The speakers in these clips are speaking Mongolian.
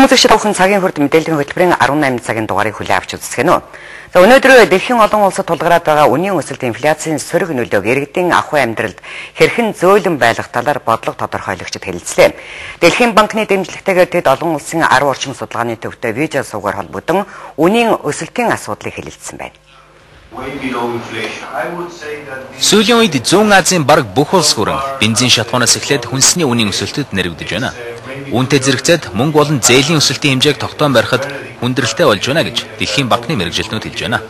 Эрхэм үзэгчид бүхэн цагийн хүрд мэдээллийн хөтөлбөрийн 18 цагийн дугаарыг хүлээн авч үздэг нь. За өнөөдөр дэлхийн олон улсад тулгараад байгаа үнийн өсөлт инфляцийн сөрөг нөлөөг иргэдийн ахуй амьдралд хэрхэн зөөлөн байлгах талаар бодлого тодорхойлогчид хэлэлцлээ. Дэлхийн банкны дэмжлэгтэйгээр тэд олон улсын 10 орчим судалгааны төвтэй видео суугаар холбогдсон үнийн өсөлтийн асуудлыг хэлэлцсэн байна. Сүүлийн үед Зүүн Азийн бараг бүх улс хүрэн бензин шатхуунаас эхлээд хүнсний үнийн өсөлтөд нэрвэгдэж байна. Үүнтэй зэрэгцээд мөнгө болон зээлийн өсөлтийн хэмжээг тогтоон барихад хүндрэлтэй болж байна гэж Дэлхийн банкны мэргэжилтнүүд хэлж байна.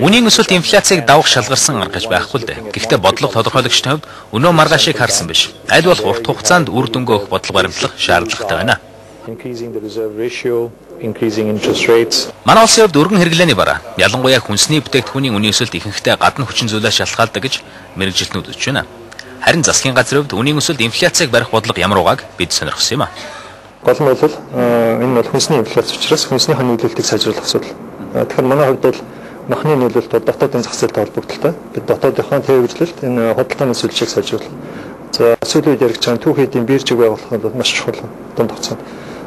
Үнийн өсөлт инфляцийг давах шалгарсан арга гэж байхгүй л дээ. Гэхдээ бодлого тодорхойлогчдын хувьд өнөө маргаашийг харсан биш. Аль болох урт хугацаанд үр дүнгээ өгөх бодлого баримтлах шаардлагатай байна. Манай улсын хувьд өргөн хэрэглээний бараа, ялангуяа хүнсний бүтээгдэхүүний үнийн өсөлт ихэнхдээ гадна хүчин зүйлээс шалтгаалдаг гэж мэргэжилтнүүд үзэж байна. Харин засгийн газрын хувьд үнийн өсөлт инфляцийг барих бодлого ямар угааг бид сонирхсан юм а. Гол нь бол энэ бол хүнсний инфляц учраас хүнсний нөлөөлтийг сайжруулах асуудал. Тэгэхээр манай хувьд бол махны нөлөөлт бол дотоодын зах зээлтэй холбогдолтой. Бид дотоодынхаа тээвэрлэлд энэ худалдааны сүлжээг сайжруулах. За сүүлийн үед яригч байгаа түүх эдийн биржиг байгуулах нь маш чухал дунд хугацаанд.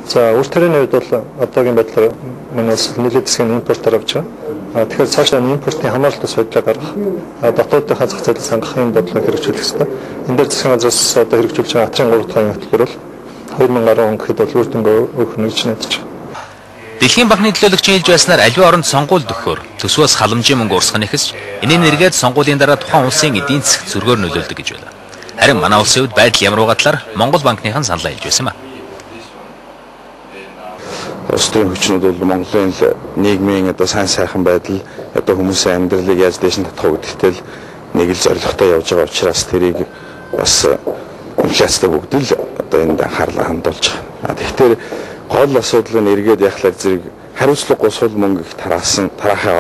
За үр тарианы хувьд бол одоогийн байдлаар манай улс нэлээд хэсэг нь импортоор авч байгаа. Тэгэхээр цаашдаа импортын хамааралтай судлаа гаргах, дотоодынхаа зах зээлийг сангах юм бодлого хэрэгжүүлэх хэрэгтэй. Энэ дээр засгийн газраас одоо хэрэгжүүлж байгаа атрын 3 дахь хөтөлбөр бол 2010 он гэхэд бол үр дүнгээ өгөх нь гэж найдаж байна. Дэлхийн банкны төлөөлөгчийн хэлж байснаар аливаа оронд сонгуульд өгөхөөр төсвөөс халамжийн мөнгө урсгах нэхэс энэний нэргээд сонгуулийн дараа тухайн улсын эдийн засгт зөргөөр нөлөөлдөг гэж байна. Харин манай улсын хувьд байдал ямар угаа талаар Монгол банкныхан саналаа хэлж байсан юм а. Улсын хүчнүүд бол Монголын нийгмийн одоо сайн сайхан байдал, одоо хүмүүсийн амьдралыг яаж дэш нь татах гэдэгтэй л нэг л зорилготой явж байгаа учраас тэрийг бас инфляцтай бүгд л одоо энд анхаарлаа хандуулж байгаа. Тэгэхээр гол асуудал нь эргээд яхахлаар зэрэг хариуцлагагүй сул мөнгө их тараахын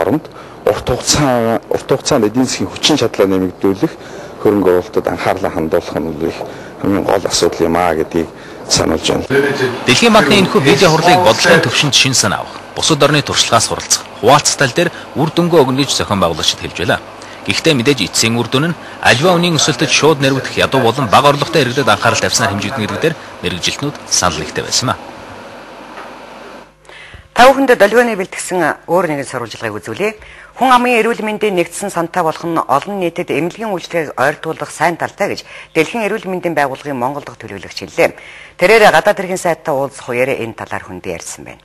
оронд урт хугацаанд эдийн засгийн хүчин чадлаа нэмэгдүүлэх хөрөнгө оруулалтад анхаарлаа хандуулах нь хамгийн гол асуудал юм аа гэдгийг сануулж байна. Дэлхийн банкны энэхүү видео хурлыг бодлогын төвшөнд шин санаа авах, бусад орны туршлагаас суралцах, хуваалцах тал дээр үр дүнгээ өгнө гэж зохион байгуулагчид хэлж байлаа. Гэхдээ мэдээж эцсийн үр дүн нь аливаа үнийн өсөлтөд шууд нэрвэгдэх ядуу болон бага орлоготой иргэдэд анхаарал тавьснаар хэмжигдэнэ гэдгээр мэргэжилтнүүд санал нэгтэй байсан юм а. Та бүхэнд долгионы бэлтгэсэн өөр нэгэн сурвалжлагыг үзүүлье. Хүн амын эрүүл мэндийн нэгдсэн сантай болох нь олон нийтэд эмнэлгийн үйлчлэгийг ойртуулах сайн талтай гэж Дэлхийн эрүүл мэндийн байгууллагын Монгол дахь төлөөлөгч хэллээ. Тэрээр гадаад эрхийн сайттай уулзах үеэр энэ талаар хүндээ ярьсан байна.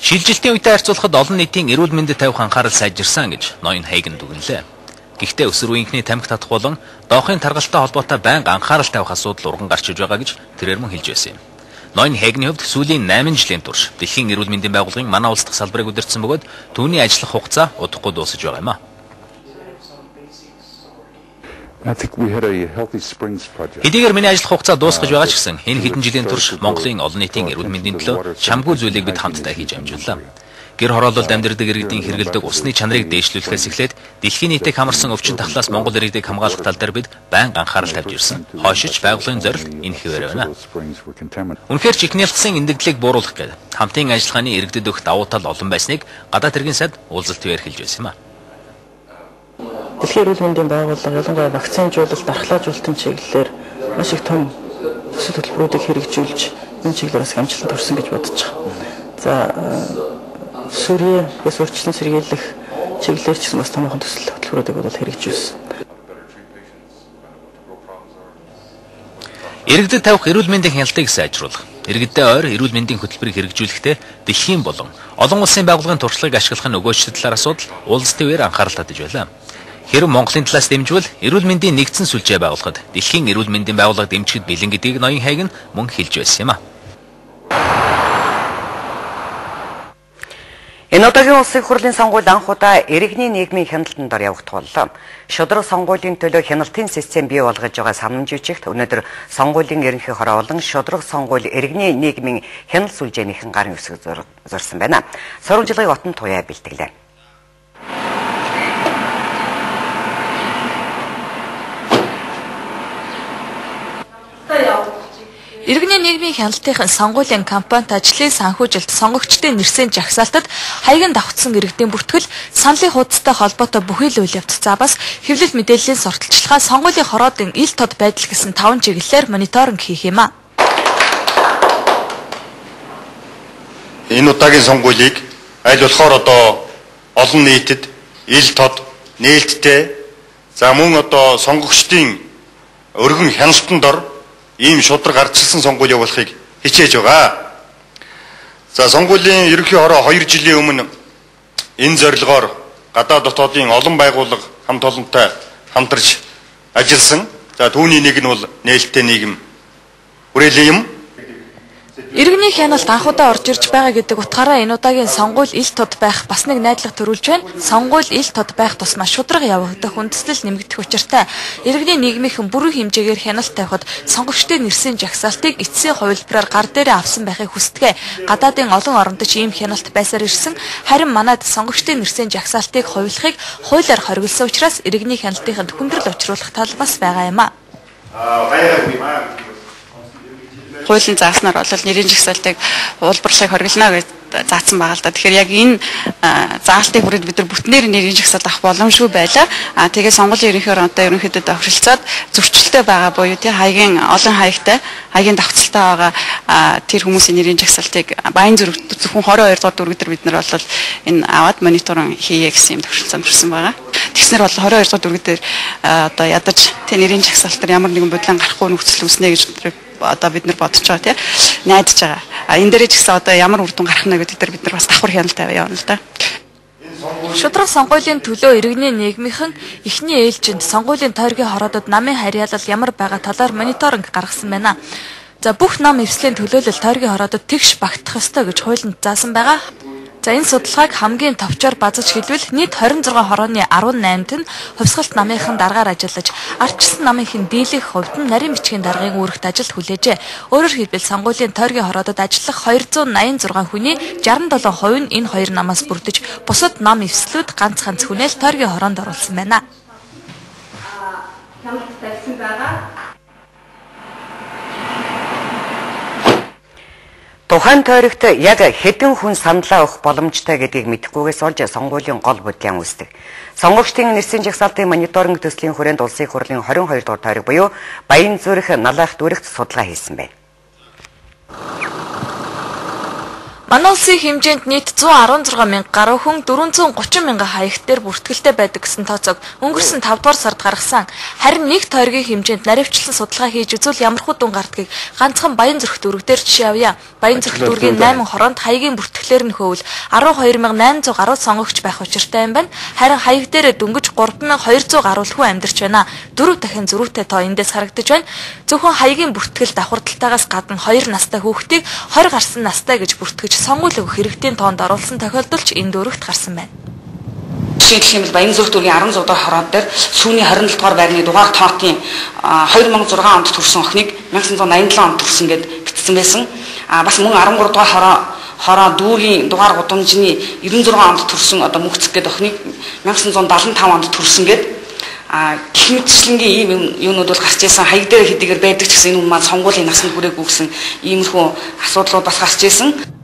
Шилжилтийн үетэй харьцуулахад олон нийтийн эрүүл мэндэд тавих анхаарал сайжирсан гэж Ноён Хейген дүгнэлээ. Гэхдээ өсвөр үеийнхний тамхи татах болон доохын таргалтай холбоотой байнга анхаарал тавих асуудал урган гарч иж байгаа гэж тэрээр мөн хэлж байсан юм. Ноён Хейгний хувьд сүүлийн 8 жилийн турш Дэлхийн эрүүл мэндийн байгууллагын манай улс дахь салбарыг удирдсан бөгөөд түүний ажиллах хугацаа удахгүй дуусаж байгаа юм а. Хэдийгээр миний ажиллах хугацаа дуусгаж байгаа ч гэсэн энэ хэдэн жилийн турш Монголын олон нийтийн эрүүл мэндийн төлөө чамгүй зүйлийг бид хамтдаа хийж амжууллаа. Гэр хороололд амьдардаг иргэдийн хэрэгэлдэг усны чанарыг дээшлүүлэхээс эхлээд дэлхийн нийтийг хамарсан өвчин тахлаас Монгол иргэдийг хамгаалах тал дээр бид байнга анхаарал тавьж ирсэн. Хойшиж байгууллагын зорилт энэ хэвээр байна. Үнэхээр чихнэлтсэн эндэгдлийг бууруулах гэдэг хамтын ажиллагааны иргэдэд өгөх давуу тал олон байсныг гадаад эргийн сайд уулзалтын үеэр хэлж байсан юм а. Дэлхийн эрүүл мэндийн байгууллага ялангуяа вакцинжуулалт, дархлаажуулалтын чиглэлээр маш их том төсөл хөтөлбөрүүдийг хэрэгжүүлж энэ чиглэлээр бас амжилт төрсөн гэж бодож байгаа. За Сүрьеэс урьдчилан сэргийлэх чиглэлээр ч гэсэн бас томоохон төсөл хөтөлбөрүүдийг бол хэрэгжүүлсэн. Иргэдэд тавих эрүүл мэндийн хяналтыг сайжруулах, иргэдэд ойр эрүүл мэндийн хөтөлбөрийг хэрэгжүүлэхдээ дэлхийн болон олон улсын байгууллагын туршлагыг ашиглах нь өгөөжтэй талаар асуудал уулзалтын үеэр анхаарал татаж байлаа. Хэрэв Монголын талаас дэмжвэл эрүүл мэндийн нэгдсэн сүлжээ байгуулахад Дэлхийн эрүүл мэндийн байгууллага дэмжихэд бэлэн гэдгийг Ноён Хейген мөн хэлж байсан юм а. Энэ удаагийн улсын хурлын сонгуульд анх удаа иргэний нийгмийн хяналтанд ор явагдах боллоо. Шудраг сонгуулийн төлөө хяналтын систем бий болгож байгаа санамжижигт өнөөдөр сонгуулийн ерөнхий хороо болон шудраг сонгууль иргэний нийгмийн хяналт сүлжээнийхэн гарын үсэг зурсан байна. Сурвалжлагыг Отон Туяа бэлтгэлээ. Иргэний нийгмийн хяналтын сонгуулийн кампанит ажлын санхүүжилт сонгогчдын нэрсийн жагсаалтад хаягийн давхцсан иргэдийн бүртгэл, саналын хуудастай холбоотой бүхий л үйл явц цаабас хэвлэл мэдээллийн сурталчилгаа сонгуулийн хороодын ил тод байдал гэсэн 5 чиглэлээр мониторинг хийх юм а. Энэ удаагийн сонгуулийг аль болохоор одоо олон нийтэд ил тод нээлттэй за мөн одоо сонгогчдын өргөн хяналтанд ор ийм шудраг ардчилсан сонгуул явуулахыг хичээж байгаа. За сонгуулийн ерөнхий хороо 2 жилийн өмнө энэ зорилгоор гадаад дотоодын олон байгууллага хамт олонтой хамтарч ажилласан. За түүний нэг нь бол нээлттэй нийгэм хүрээлэн юм. Иргэний хяналт анхудаа орж ирж байгаа гэдэг утгаараа энэ удаагийн сонгуул ил тод байх бас нэг найдлага төрүүлж байна. Сонгуул ил тод байх тусмаа шудраг явагдах үндэслэл нэмэгдэх учиртай иргэний нийгмийнхэн бүрэн хэмжээгээр хяналт тавихад сонгогчдын нэрсийн жагсаалтыг эцсийн хувилбараар гар дээрээ авсан байхыг хүсдэгэ. Гадаадын олон оронд ч ийм хяналт байсаар ирсэн. Харин манайд сонгогчдын нэрсийн жагсаалтыг хувилахыг хуулиар хориглосон учраас иргэний хяналтынд хүндрэл учруулах тал бас байгаа юм а. Хуулийн зааснаар бол нэрийн жагсаалтыг уулбарлахыг хориглоно гэж заасан байгаа л да. Тэгэхээр яг энэ заалтыг бүрээд бид нар бүтнээр нэрийн жагсаалт авах боломжгүй байлаа. Тэгээд сонгуулийн ерөнхий оронтой ерөнхийдөө тохиролцоод зөрчилтэй байгаа буюу тий хаягийн олон хаягтай хаягийн давхцалтай байгаа тэр хүмүүсийн нэрийн жагсаалтыг Баян зүрх зөвхөн 22 дугаар дүрэг дээр бид нар бол энэ аваад мониторинг хийе гэсэн юм тохиролцоонд хүрсэн байгаа. Тэгснэр бол 22 дугаар дүрэг дээр одоо ядаж тий нэрийн жагсаалтаар ямар нэгэн бодлон гарахгүй нөхцөл үүснэ гэж одоо бид нар бодож байгаа тий найдаж байгаа. Энэ дээрээ ч гэсэн одоо ямар үр дүн гарах нь гэдэг дээр бид нар бас давхар хяналт тавья явна л да. Шудраг сонгуулийн төлөө иргэний нийгмийнхэн эхний ээлжинд сонгуулийн тойргийн хороодод намын харьяалал ямар байгаа талаар мониторинг гаргасан байна. За бүх нам эвслийн төлөөлөл тойргийн хороодод тэгш багтах ёстой гэж хуулинд заасан байгаа. За энэ судалгааг хамгийн товчоор базаж хэлбэл нийт 26 хорооны 18-д нь хувьсгалт намынхан дараагаар ажиллаж, ардчилсан намынхын дийлэх хувьд нь нарийн бичгийн даргын үүрэгт ажил хүлээжээ. Өөрөөр хэлбэл сонгуулийн тойргийн хороодод ажиллах 286 хүний 67% нь энэ хоёр намаас бүрдэж, бусад нам эвслүүд ганц хүнээ л тойргийн хороонд оруулсан байна. Хяналт тавьсан байгаа. Тухайн тойрогт яг хэдэн хүн саналаа өгөх боломжтой гэдгийг мэдэхгүйгээс олж сонгуулийн гол бодлын үүсдэг. Сонгогчдын нэрсийн жагсаалтын мониторинг төслийн хүрээнд улсын хурлын 22 дугаар тойрог буюу Баян зүрх Налайх дүрэгт судалгаа хийсэн байна. Манай улсын хэмжээнд нийт 116 мянга гаруй хүн 430 мянган хаягт дээр бүртгэлтэй байдаг гэсэн тооцоог өнгөрсөн 5 дугаар сард гаргасан. Харин нэг тойргийн хэмжээнд наривчлсан судалгаа хийж үзвэл ямархуу дүн гардгийг ганцхан Баян зүрх дүрэг дээр жишээ авъя. Баян зүрх дүргийн 8 хороонд хаягийн бүртгэлээр нь хөвөл 12800 гаруй сонгогч байх учиртай юм байна. Харин хаяг дээр дөнгөж 3200 гаруй хүн амьдарч байна. 4 дахин зөрүүтэй тоо эндээс харагдаж байна. Зөвхөн хаягийн бүртгэл давхардталтаагаас гадна 2 настай хүүхдийг 20 гарсан настай гэж бүртгэж сонгуул өгөх хэрэгтийн тоонд оруулсан тохиолдол ч энэ дөрөвт гарсан байна. Жишээ нь Баян зүрх дүргийн 16 дугаар хороод дээр сүүний 27 дугаар байрны дугаар тоотын 2006 онд төрсэн охиныг 1987 онд төрсэн гэд бичсэн байсан. Бас мөн 13 дугаар хороо дүүргийн дугаар гудамжны 96 онд төрсэн одоо мөнхцөг гэд охиныг 1975 онд төрсэн гэд гэх мэтчлэнгийн ийм юунууд бол гарч ирсэн. Хаяг дээр хэдийгээр байдаг ч гэсэн энэ хүн маань сонгуулийн насанд хүрээгүй гэсэн иймэрхүү асуудлууд бас гарч ирсэн.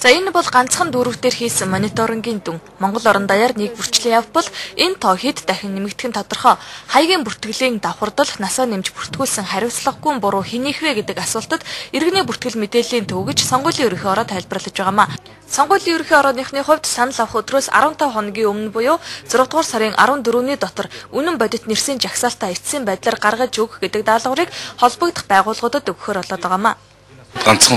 За энэ бол ганцхан дүүрэг дээр хийсэн мониторингийн дүн. Монгол орон даяар нэг бүрчлэн явбал энэ тоо хэд дахин нэмэгдэх нь тодорхой. Хаягийн бүртгэлийн давхардал насаа нэмж бүртгүүлсэн хариуцлагагүй буруу хэнийх вэ гэдэг асуултад иргэний бүртгэл мэдээллийн төвөгж сонгуулийн ерөнхий ороо тайлбарлаж байгаамаа. Сонгуулийн ерөнхий орооныхны хувьд санал авах өдрөөс 15 хоногийн өмнө буюу 6 дугаар сарын 14-ний дотор үнэн бодит нэрсийн жагсаалтаа эцсийн байдлаар гаргаж өгөх гэдэг даалгаврыг холбогдох байгууллагуудад өгөхөр болоод байгаамаа. Ганцхан